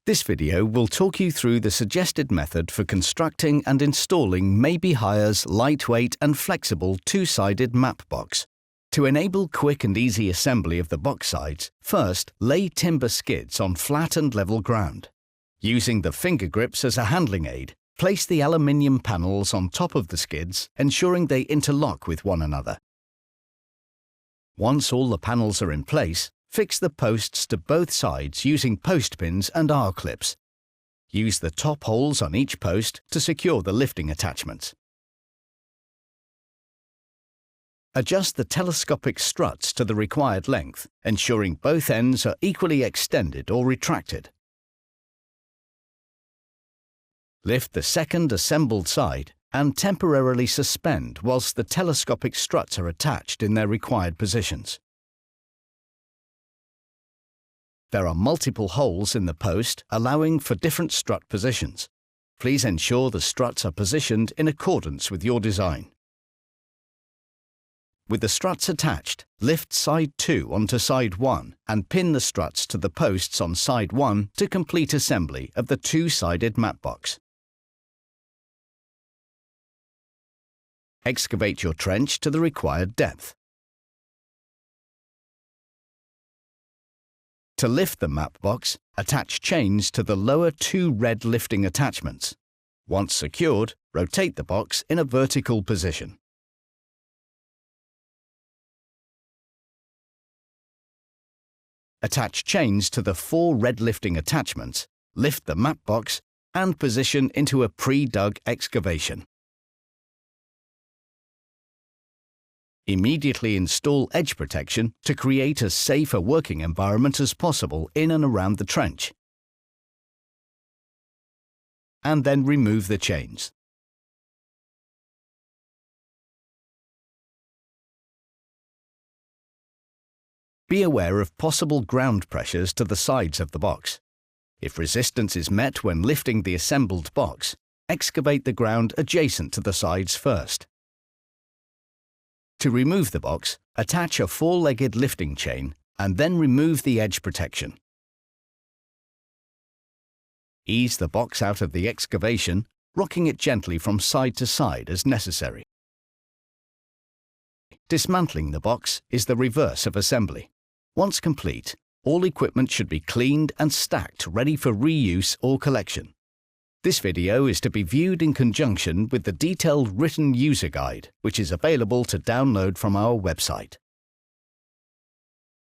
This video will talk you through the suggested method for constructing and installing Mabey Hire's lightweight and flexible two-sided map box. To enable quick and easy assembly of the box sides, first lay timber skids on flat and level ground. Using the finger grips as a handling aid, place the aluminium panels on top of the skids, ensuring they interlock with one another. Once all the panels are in place, fix the posts to both sides using post pins and R-clips. Use the top holes on each post to secure the lifting attachments. Adjust the telescopic struts to the required length, ensuring both ends are equally extended or retracted. Lift the second assembled side and temporarily suspend whilst the telescopic struts are attached in their required positions. There are multiple holes in the post, allowing for different strut positions. Please ensure the struts are positioned in accordance with your design. With the struts attached, lift side 2 onto side 1 and pin the struts to the posts on side 1 to complete assembly of the two-sided map box. Excavate your trench to the required depth. To lift the map box, attach chains to the lower 2 red lifting attachments. Once secured, rotate the box in a vertical position. Attach chains to the 4 red lifting attachments, lift the map box, and position into a pre-dug excavation. Immediately install edge protection to create as safe a working environment as possible in and around the trench. And then remove the chains. Be aware of possible ground pressures to the sides of the box. If resistance is met when lifting the assembled box, excavate the ground adjacent to the sides first. To remove the box, attach a 4-legged lifting chain and then remove the edge protection. Ease the box out of the excavation, rocking it gently from side to side as necessary. Dismantling the box is the reverse of assembly. Once complete, all equipment should be cleaned and stacked ready for reuse or collection. This video is to be viewed in conjunction with the detailed written user guide, which is available to download from our website.